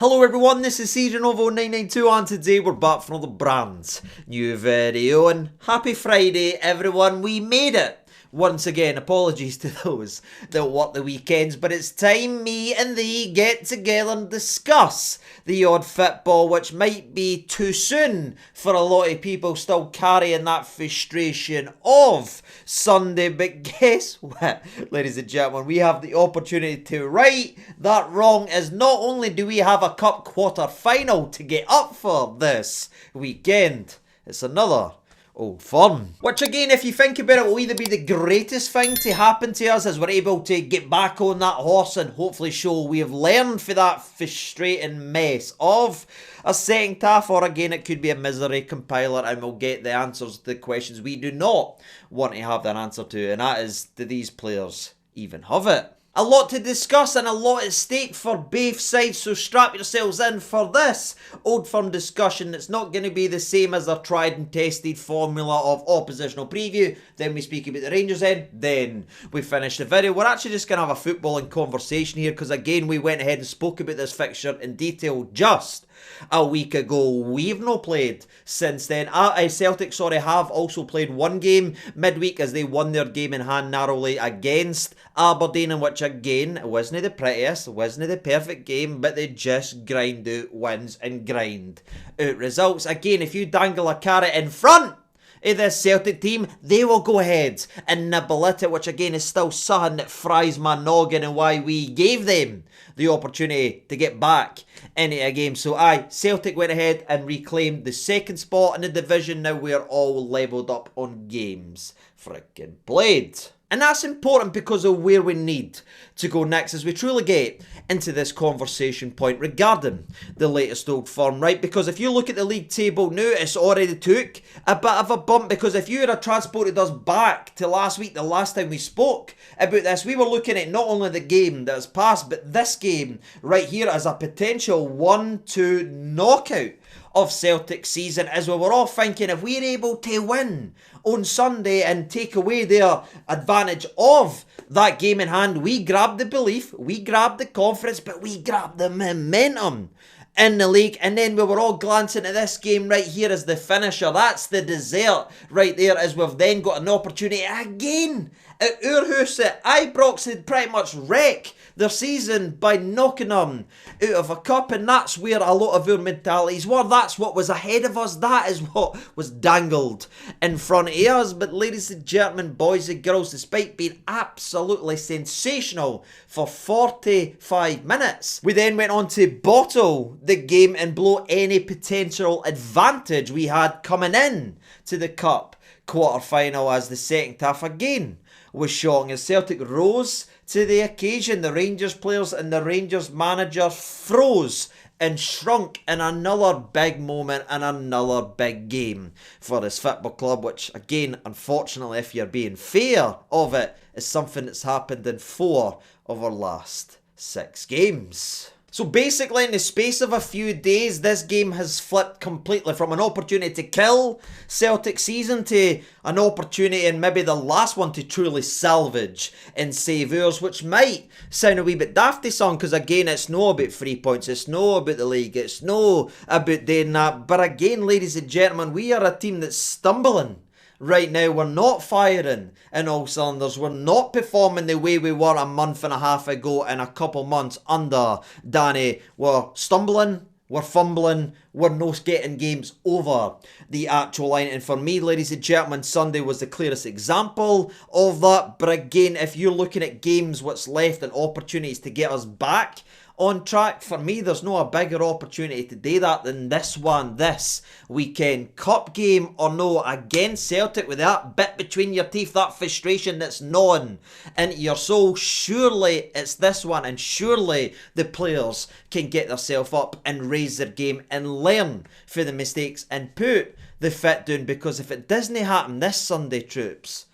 Hello everyone, this is CJNovo992 and today we're back for another brand new video and happy Friday everyone, we made it! Once again, apologies to those that work the weekends, but it's time me and thee get together and discuss the odd football, which might be too soon for a lot of people still carrying that frustration of Sunday. But guess what, ladies and gentlemen, we have the opportunity to right that wrong, as not only do we have a cup quarter final to get up for this weekend, it's another Old Firm. Which again, if you think about it, will either be the greatest thing to happen to us as we're able to get back on that horse and hopefully show we have learned for that frustrating mess of a second half, or again it could be a misery compiler and we'll get the answers to the questions we do not want to have an answer to, and that is, do these players even have it? A lot to discuss and a lot at stake for both sides, so strap yourselves in for this Old Firm discussion. It's not going to be the same as our tried and tested formula of oppositional preview, then we speak about the Rangers end, then we finish the video. We're actually just going to have a footballing conversation here because again we went ahead and spoke about this fixture in detail just a week ago. We've not played since then. Celtic, have also played one game midweek as they won their game in hand narrowly against Aberdeen, in which again wasn't the prettiest, wasn't the perfect game, but they just grind out wins and grind out results. Again, if you dangle a carrot in front of this Celtic team, they will go ahead and nibble at it, which again is still something that fries my noggin and why we gave them the opportunity to get back into a game. So Celtic went ahead and reclaimed the second spot in the division. Now we're all levelled up on games freaking played. And that's important because of where we need to go next as we truly get into this conversation point regarding the latest Old Firm, right? Because if you look at the league table now, it's already took a bit of a bump, because if you had transported us back to last week, the last time we spoke about this, we were looking at not only the game that has passed, but this game right here as a potential 1-2 knockout of Celtic season, as we were all thinking if we're able to win on Sunday and take away their advantage of that game in hand, we grab the belief, we grab the confidence, but we grab the momentum in the league. And then we were all glancing at this game right here as the finisher. That's the dessert right there, as we've then got an opportunity again at our house at Ibrox to pretty much wreck their season by knocking them out of a cup, and that's where a lot of our mentalities were. That's what was ahead of us. That is what was dangled in front of us. But ladies and gentlemen, boys and girls, despite being absolutely sensational for 45 minutes, we then went on to bottle the game and blow any potential advantage we had coming in to the cup quarter final, as the second half again was shocking as Celtic rose to the occasion. The Rangers players and the Rangers manager froze and shrunk in another big moment and another big game for this football club, which again, unfortunately, if you're being fair of it, is something that's happened in 4 of our last 6 games. So basically, in the space of a few days, this game has flipped completely from an opportunity to kill Celtic season to an opportunity, and maybe the last one, to truly salvage and save ours, which might sound a wee bit dafty, son, because again, it's no about 3 points, it's no about the league, it's no about doing that. But again, ladies and gentlemen, we are a team that's stumbling right now. We're not firing in all cylinders. We're not performing the way we were a month and a half ago and a couple months under Danny. We're stumbling, we're fumbling, we're not getting games over the actual line. And for me, ladies and gentlemen, Sunday was the clearest example of that. But again, if you're looking at games, what's left and opportunities to get us back on track, for me, there's no a bigger opportunity to do that than this one this weekend. Cup game or no, against Celtic, with that bit between your teeth, that frustration that's gnawing into your soul. Surely it's this one, and surely the players can get themselves up and raise their game and learn for the mistakes and put the foot down, because if it doesn't happen this Sunday, troops,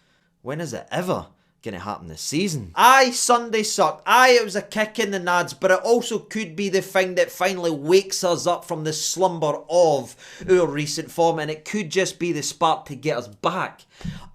when is it ever going to happen this season? Sunday sucked. It was a kick in the nads, but it also could be the thing that finally wakes us up from the slumber of our recent form, and it could just be the spark to get us back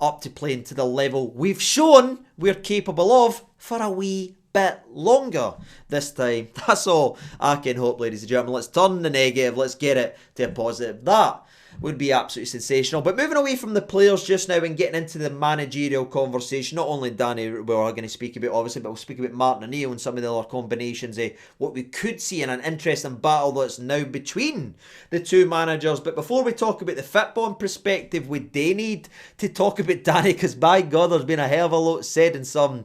up to playing to the level we've shown we're capable of for a wee bit longer this time. That's all I can hope, ladies and gentlemen. Let's turn the negative, let's get it to a positive. That would be absolutely sensational. But moving away from the players just now and getting into the managerial conversation, not only Danny we're going to speak about, obviously, but we'll speak about Martin O'Neill and some of the other combinations, what we could see in an interesting battle that's now between the two managers. But before we talk about the football perspective, we do need to talk about Danny, because by God, there's been a hell of a lot said in some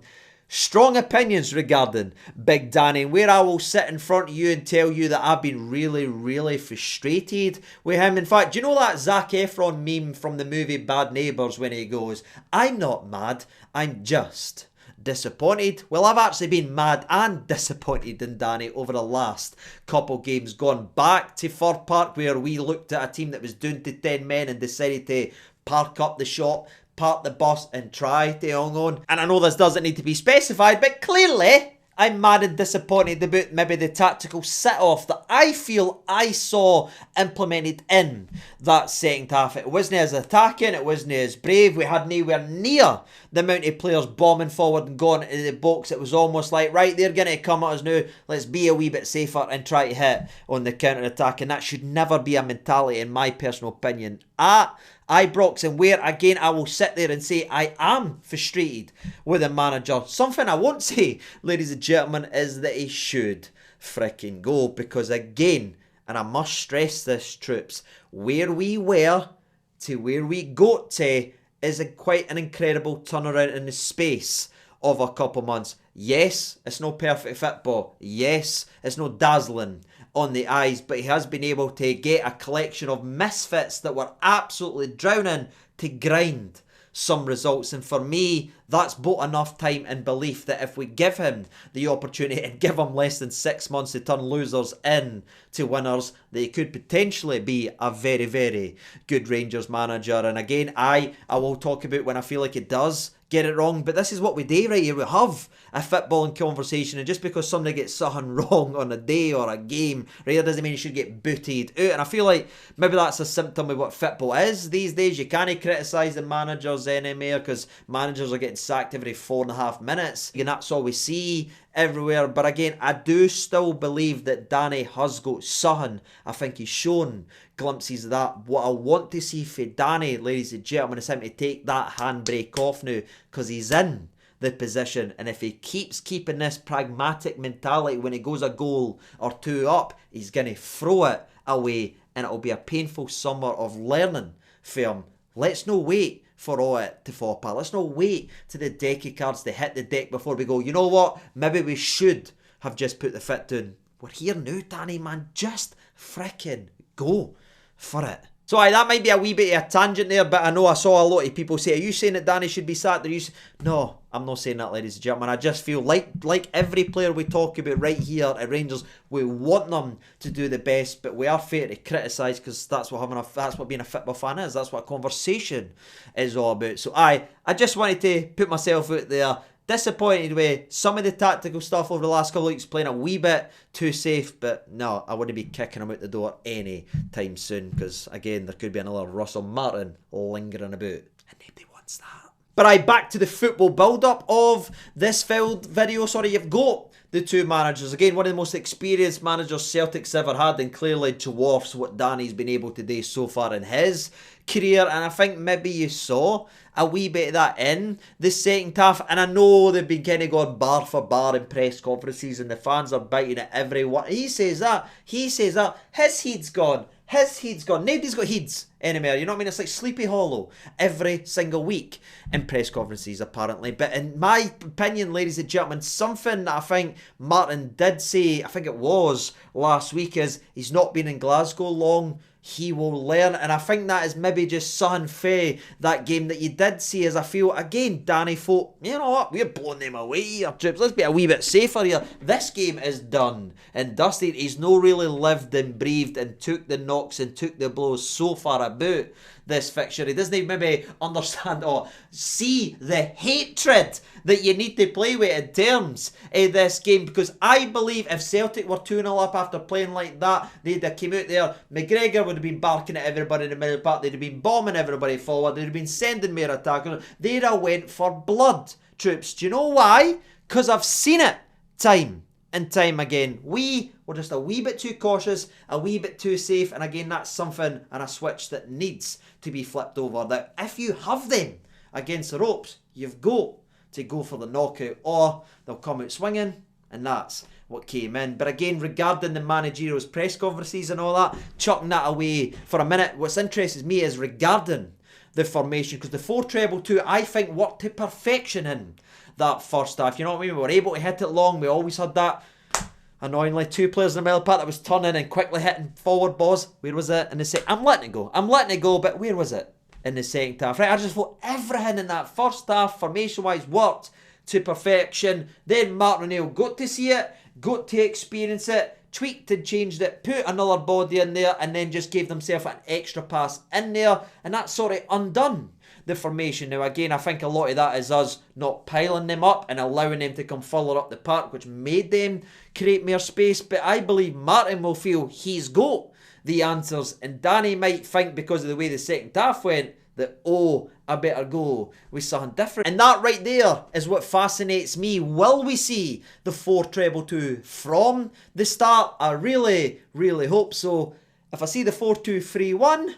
strong opinions regarding Big Danny, where I will sit in front of you and tell you that I've been really, really frustrated with him. In fact, do you know that Zac Efron meme from the movie Bad Neighbours when he goes, "I'm not mad, I'm just disappointed"? Well, I've actually been mad and disappointed in Danny over the last couple games, gone back to Fir Park where we looked at a team that was down to 10 men and decided to park up the shop, park the bus and try to hang on. And I know this doesn't need to be specified, but clearly I'm mad and disappointed about maybe the tactical sit-off that I feel I saw implemented in that second half. It wasn't as attacking, it wasn't as brave. We had nowhere near the amount of players bombing forward and going into the box. It was almost like, right, they're going to come at us now, let's be a wee bit safer and try to hit on the counter-attack. And that should never be a mentality, in my personal opinion, at Ibrox, and where again I will sit there and say I am frustrated with the manager. Something I won't say, ladies and gentlemen, is that he should freaking go, because again, and I must stress this, troops, where we were to where we got to is quite an incredible turnaround in the space of a couple months. Yes, it's no perfect football. Yes, it's no dazzling on the eyes, but he has been able to get a collection of misfits that were absolutely drowning to grind some results. And for me, that's bought enough time and belief that if we give him the opportunity and give him less than 6 months to turn losers into winners, that he could potentially be a very, very good Rangers manager. And again, I will talk about when I feel like it does get it wrong, but this is what we do right here. We have a footballing conversation, and just because somebody gets something wrong on a day or a game, right, doesn't mean you should get booted out. And I feel like maybe that's a symptom of what football is these days. You can't criticise the managers anymore, because managers are getting sacked every 4.5 minutes, and that's all we see everywhere. But again, I do still believe that Danny has got something. I think he's shown glimpses of that. What I want to see for Danny, ladies and gentlemen, is him to take that handbrake off now, because he's in the position, and if he keeps keeping this pragmatic mentality, when he goes a goal or two up, he's going to throw it away, and it'll be a painful summer of learning for him. Let's not wait for all it to fall apart. Let's not wait to the decky cards to hit the deck before we go, you know what, maybe we should have just put the foot down. We're here now, Danny, man. Just frickin' go for it. So that might be a wee bit of a tangent there, but I know I saw a lot of people say, are you saying that Danny should be sacked? No, I'm not saying that, ladies and gentlemen. I just feel like every player we talk about right here at Rangers, we want them to do the best, but we are fair to criticise, because that's what being a football fan is. That's what conversation is all about. So I just wanted to put myself out there. Disappointed with some of the tactical stuff over the last couple of weeks, playing a wee bit too safe, but no, I wouldn't be kicking him out the door any time soon, because again, there could be another Russell Martin lingering about, and nobody wants that. But back to the football build-up of this video. You've got the two managers. Again, one of the most experienced managers Celtic's ever had, and clearly dwarfs what Danny's been able to do so far in his career. And I think maybe you saw a wee bit of that in the second half. And I know they've been kind of going bar for bar in press conferences, and the fans are biting at everyone. He says that. His head's gone. Nobody's got heads anymore. You know what I mean? It's like Sleepy Hollow every single week in press conferences, apparently. But in my opinion, ladies and gentlemen, something that I think Martin did say, I think it was last week, is he's not been in Glasgow long. He will learn, and I think that is maybe just something for that game that you did see. As I feel, again, Danny thought, you know what, we're blowing them away here, troops. Let's be a wee bit safer here. This game is done and dusted. He's no really lived and breathed and took the knocks and took the blows so far about this fixture. He doesn't even maybe understand or see the hatred that you need to play with in terms of this game, because I believe if Celtic were 2-0 up after playing like that, they'd have came out there, McGregor would have been barking at everybody in the middle part, they'd have been bombing everybody forward, they'd have been sending more attackers, they'd have went for blood, troops. Do you know why? Because I've seen it time and time again. We were just a wee bit too cautious, a wee bit too safe, and again, that's something and a switch that needs to be flipped over. That if you have them against the ropes, you've got to go for the knockout, or they'll come out swinging, and that's what came in. But again, regarding the Managerial's press conferences and all that, chucking that away for a minute, what's interested me is regarding the formation, because the 4-treble-2, I think, worked to perfection in that first half. You know what I mean? We were able to hit it long. We always had that, annoyingly, 2 players in the middle part that was turning and quickly hitting forward balls. Where was it in the second? I'm letting it go, but where was it in the second half? Right, I just thought everything in that first half, formation-wise, worked to perfection. Then Martin O'Neill got to see it, got to experience it, tweaked and changed it, put another body in there, and then just gave themselves an extra pass in there, and that sort of undone the formation. Now again, I think a lot of that is us not piling them up and allowing them to come further up the park, which made them create more space. But I believe Martin will feel he's got the answers, and Danny might think, because of the way the second half went, that, oh, I better go with something different. And that right there is what fascinates me. Will we see the 4-treble-2 from the start? I really, really hope so. If I see the 4-2-3-1,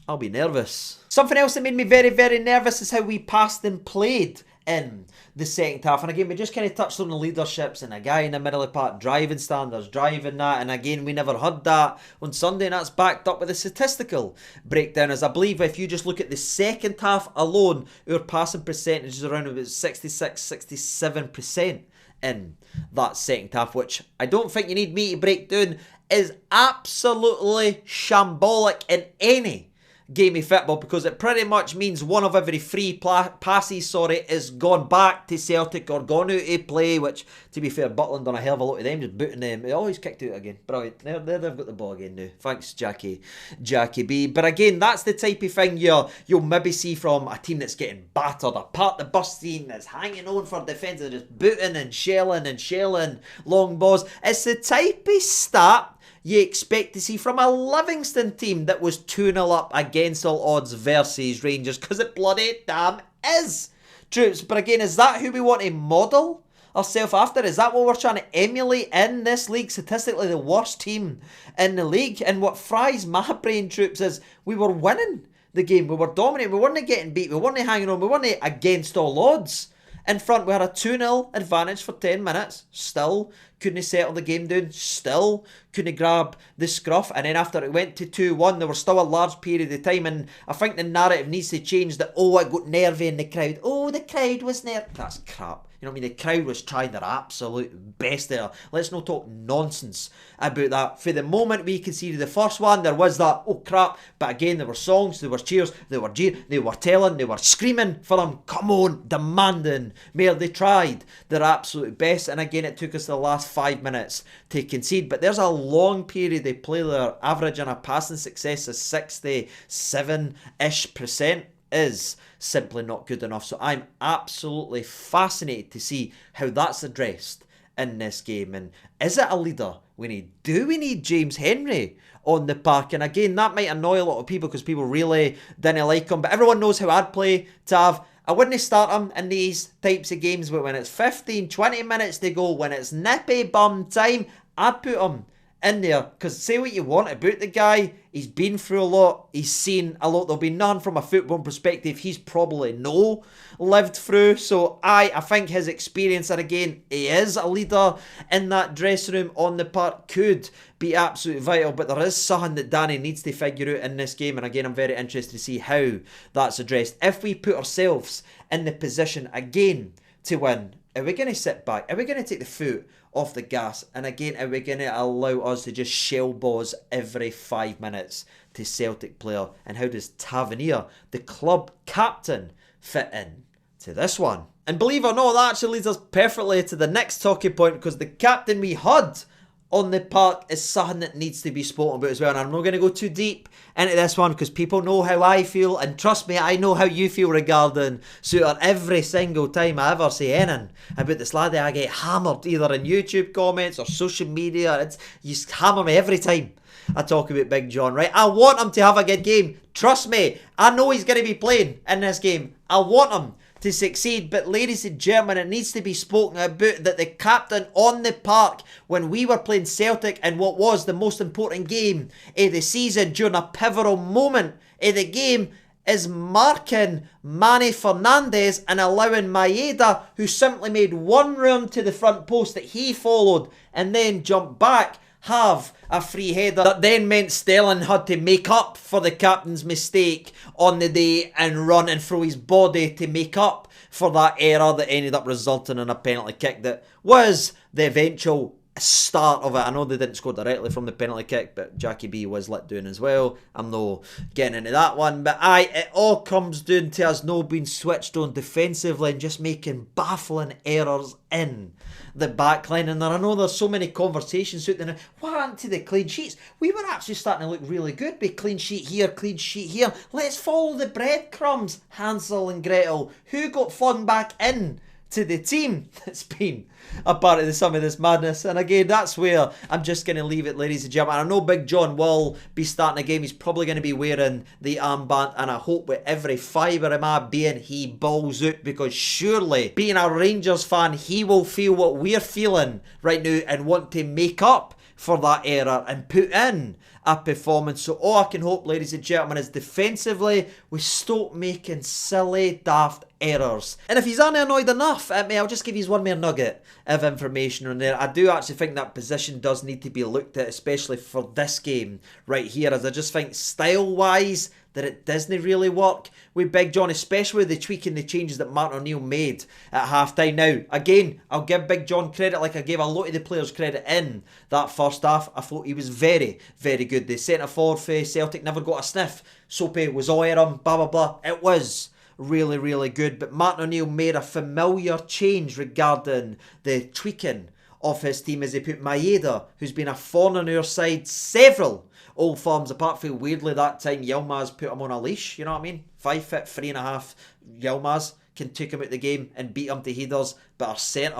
I'll be nervous. Something else that made me very, very nervous is how we passed and played in the second half. And again, we just kind of touched on the leaderships and a guy in the middle of the park driving standards, driving that. And again, we never had that on Sunday, and that's backed up with a statistical breakdown. As I believe if you just look at the second half alone, our passing percentage is around about 66-67% in that second half, which I don't think you need me to break down, is absolutely shambolic in any game of football, because it pretty much means one of every 3 passes is gone back to Celtic or gone out to play, which, to be fair, Butland done a hell of a lot of them, just booting them. They always kicked out again. Brilliant. There they've got the ball again now. Thanks, Jackie B. But again, that's the type of thing you'll maybe see from a team that's getting battered, a part the bus team that's hanging on for defence, they're just booting and shelling long balls. It's the type of stat you expect to see from a Livingston team that was 2-0 up against all odds versus Rangers, because it bloody damn is, troops. But again, is that who we want to model ourselves after? Is that what we're trying to emulate in this league? Statistically the worst team in the league. And what fries my brain, troops, is we were winning the game, we were dominating, we weren't getting beat, we weren't hanging on, we weren't against all odds. In front, we had a 2-0 advantage for 10 minutes. Still couldn't settle the game down. Still couldn't grab the scruff. And then after it went to 2-1, there was still a large period of time. And I think the narrative needs to change that, oh, it got nervy in the crowd. Oh, the crowd was nervy. That's crap. You know what I mean? The crowd was trying their absolute best there. Let's not talk nonsense about that. For the moment we conceded the first one, there was that, oh crap. But again, there were songs, there were cheers, they were jeering, they were telling, they were screaming for them. Come on, demanding more. They tried their absolute best. And again, it took us the last 5 minutes to concede. But there's a long period they play their average on a passing success of 67-ish% is simply not good enough. So I'm absolutely fascinated to see how that's addressed in this game. And is it a leader we need? Do we need James Henry on the park? And again, that might annoy a lot of people because people really didn't like him, but everyone knows how I'd play Tav. I wouldn't start him in these types of games, but when it's 15-20 minutes to go, when it's nippy bum time, I'd put him in there. Because say what you want about the guy, he's been through a lot, he's seen a lot. There'll be none from a football perspective he's probably lived through. So I think his experience, and again, he is a leader in that dressing room on the park, could be absolutely vital. But there is something that Danny needs to figure out in this game, and again, I'm very interested to see how that's addressed. If we put ourselves in the position again to win, are we going to sit back? Are we going to take the foot off the gas? And again, are we going to allow us to just shell balls every 5 minutes to Celtic player? And how does Tavernier, the club captain, fit in to this one? And believe it or not, that actually leads us perfectly to the next talking point, because the captain we had on the park is something that needs to be spoken about as well. And I'm not going to go too deep into this one because people know how I feel, and trust me, I know how you feel regarding Suter. Every single time I ever say anything about this laddie, I get hammered either in YouTube comments or social media. You hammer me every time I talk about Big John, right? I want him to have a good game. Trust me, I know he's going to be playing in this game. I want him to succeed. But ladies and gentlemen, it needs to be spoken about that the captain on the park when we were playing Celtic in what was the most important game of the season during a pivotal moment of the game is marking Manny Fernandez and allowing Maeda, who simply made one run to the front post that he followed and then jumped back, have a free header that then meant Sterling had to make up for the captain's mistake on the day and run and throw his body to make up for that error that ended up resulting in a penalty kick that was the eventual start of it. I know they didn't score directly from the penalty kick, but Jackie B was let down as well. I'm not getting into that one, but it all comes down to us not being switched on defensively and just making baffling errors in the backline. And I know there's so many conversations out there now. What happened to the clean sheets? We were actually starting to look really good. Be clean sheet here, clean sheet here. Let's follow the breadcrumbs, Hansel and Gretel. Who got flung back in to the team that's been a part of some of this madness? And again, that's where I'm just going to leave it, ladies and gentlemen. I know Big John will be starting a game. He's probably going to be wearing the armband, and I hope with every fibre of my being he balls out, because surely, being a Rangers fan, he will feel what we're feeling right now and want to make up for that error and put in a performance. So all I can hope, ladies and gentlemen, is defensively we stop making silly, daft errors. And if he's annoyed enough at me, I'll just give you one more nugget of information on there. I do actually think that position does need to be looked at, especially for this game right here, as I just think style-wise that it doesn't really work with Big John, especially with the tweaking, the changes that Martin O'Neill made at half-time. Now, again, I'll give Big John credit like I gave a lot of the players credit in that first half. I thought he was very, very good. The centre-forward for Celtic never got a sniff. Soapy was all at him, blah, blah, blah. It was really, really good. But Martin O'Neill made a familiar change regarding the tweaking of his team as he put Maeda, who's been a thorn on our side several Old Firms, apart from weirdly that time Yilmaz put him on a leash, you know what I mean? 5 foot 3.5 Yilmaz can take him out the game and beat him to headers, but our centre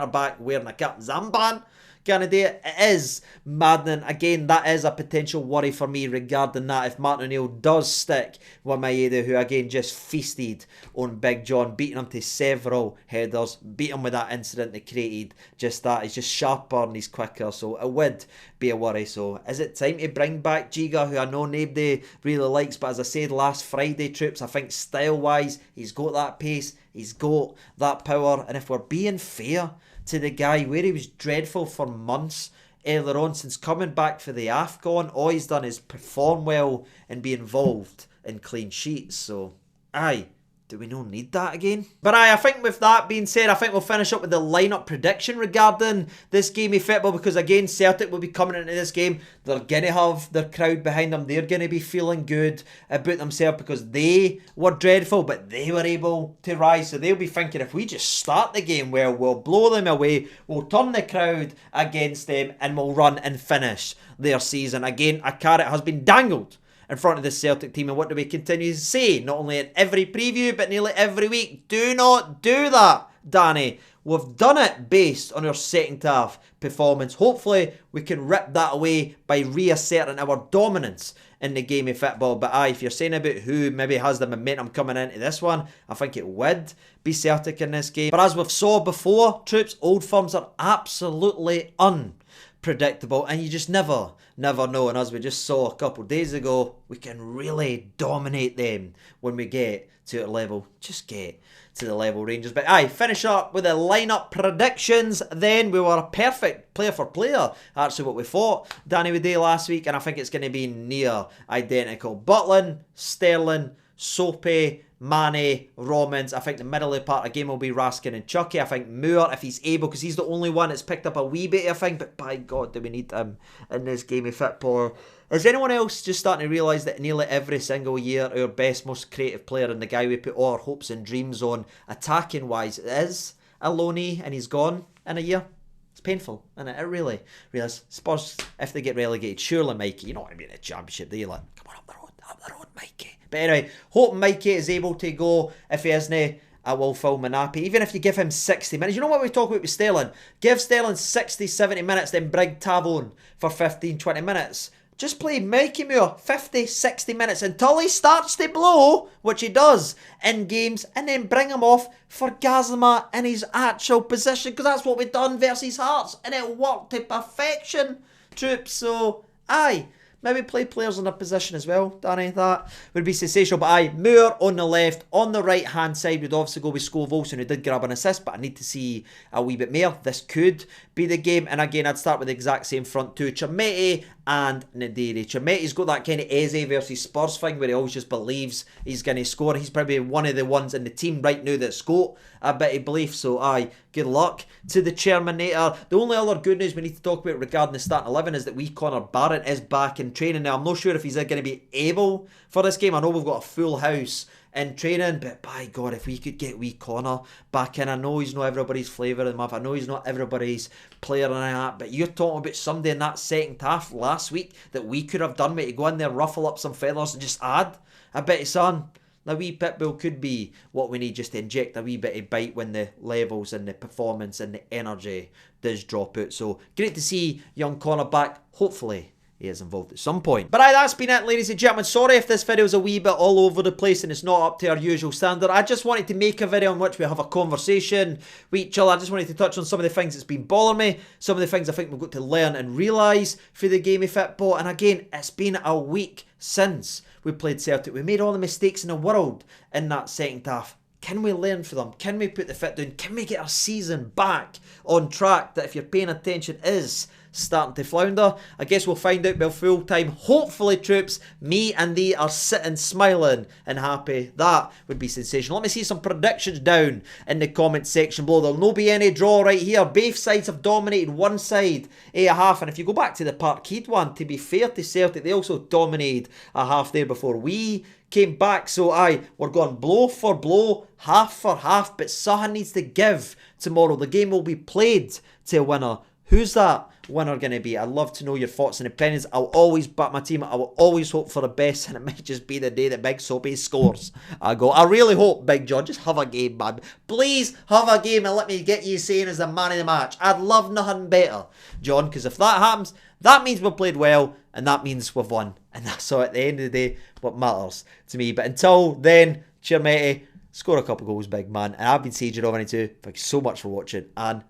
back wearing a cap Zamban kind of day. It is maddening. Again, that is a potential worry for me regarding that if Martin O'Neill does stick with Maeda, who again just feasted on Big John, beating him to several headers, beat him with that incident that created just that. He's just sharper and he's quicker, so it would be a worry. So is it time to bring back Giga, who I know nobody really likes, but as I said last Friday, troops, I think style wise he's got that pace, he's got that power, and if we're being fair to the guy, where he was dreadful for months earlier on, since coming back for the AFCON, all he's done is perform well and be involved in clean sheets. So aye, do we not need that again? But I think with that being said, I think we'll finish up with the lineup prediction regarding this game of football, because again, Celtic will be coming into this game. They're going to have their crowd behind them. They're going to be feeling good about themselves because they were dreadful, but they were able to rise. So they'll be thinking, if we just start the game well, we'll blow them away, we'll turn the crowd against them, and we'll run and finish their season. Again, a carrot has been dangled in front of the Celtic team, and what do we continue to say? Not only in every preview, but nearly every week. Do not do that, Danny. We've done it based on our second half performance. Hopefully, we can rip that away by reasserting our dominance in the game of football. But if you're saying about who maybe has the momentum coming into this one, I think it would be Celtic in this game. But as we've saw before, troops, Old Firms are absolutely unpredictable, and you just never know. And as we just saw a couple of days ago, we can really dominate them when we get to a level. Just get to the level, Rangers. But finish up with the lineup predictions. Then we were a perfect player for player, actually, what we thought Danny would do last week, and I think it's going to be near identical. Butland, Sterling, Soapy, Mane, Romans. I think the middle of the part of the game will be Raskin and Chucky. I think Moore, if he's able, because he's the only one that's picked up a wee bit, I think. But by God, do we need him in this game of football? Is anyone else just starting to realise that nearly every single year our best, most creative player and the guy we put all our hopes and dreams on, attacking wise, is a loanee, and he's gone in a year? It's painful, isn't it? It really is. Spurs, if they get relegated, surely Mikey, you know what I mean, the championship, they're like, come on, up the road, Mikey. But anyway, hope Mikey is able to go. If he isn't, I will fill Manapi. Even if you give him 60 minutes. You know what we talk about with Sterling? Give Sterling 60, 70 minutes, then bring Tav on for 15, 20 minutes. Just play Mikey Moore 50, 60 minutes until he starts to blow, which he does in games, and then bring him off for Gazama in his actual position, because that's what we've done versus Hearts, and it worked to perfection, troops. So, aye. Maybe play players in their position as well, Danny. That would be sensational. But aye, Moore on the left. On the right-hand side, we'd obviously go with Skov Olsen, who did grab an assist, but I need to see a wee bit more. This could be the game. And again, I'd start with the exact same front two. Chermete and Nadiri. Chermete's got that kind of Eze versus Spurs thing where he always just believes he's going to score. He's probably one of the ones in the team right now that's got a bit of belief. So aye, good luck to the Chairmanator. The only other good news we need to talk about regarding the starting 11 is that Connor Barrett is back in training. Now, I'm not sure if he's going to be able for this game. I know we've got a full house in training, but by God, if we could get Connor back in, I know he's not everybody's flavour of the month. I know he's not everybody's player and that, but you're talking about somebody in that second half last week that we could have done with to go in there, ruffle up some feathers and just add a bit of sun. The wee Pitbull could be what we need, just to inject a wee bit of bite when the levels and the performance and the energy does drop out. So great to see young Connor back. Hopefully he is involved at some point. But aye, that's been it, ladies and gentlemen. Sorry if this video is a wee bit all over the place and it's not up to our usual standard. I just wanted to make a video in which we have a conversation with each other. I just wanted to touch on some of the things that's been bothering me, some of the things I think we've got to learn and realise for the game of football. And again, it's been a week since we played Celtic. We made all the mistakes in the world in that second half. Can we learn from them? Can we put the foot down? Can we get our season back on track that, if you're paying attention, is starting to flounder? I guess we'll find out by full time. Hopefully, troops, me and they are sitting smiling and happy. That would be sensational. Let me see some predictions down in the comment section below. There'll no be any draw right here. Both sides have dominated one side a half, and if you go back to the Parkhead one, to be fair to Celtic, they also dominated a half there before we came back. So aye, we're going blow for blow, half for half, but something needs to give tomorrow. The game will be played to a winner. Who's that winner going to be? I'd love to know your thoughts and opinions. I'll always back my team. I will always hope for the best, and it might just be the day that Big Soapy scores. I really hope, Big John, just have a game, man. Please have a game and let me get you saying as the man of the match. I'd love nothing better, John, because if that happens, that means we've played well, and that means we've won. And that's all at the end of the day what matters to me. But until then, Chermete, score a couple goals, big man. And I've been CJ Romani too. Thank you so much for watching, and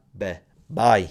bye.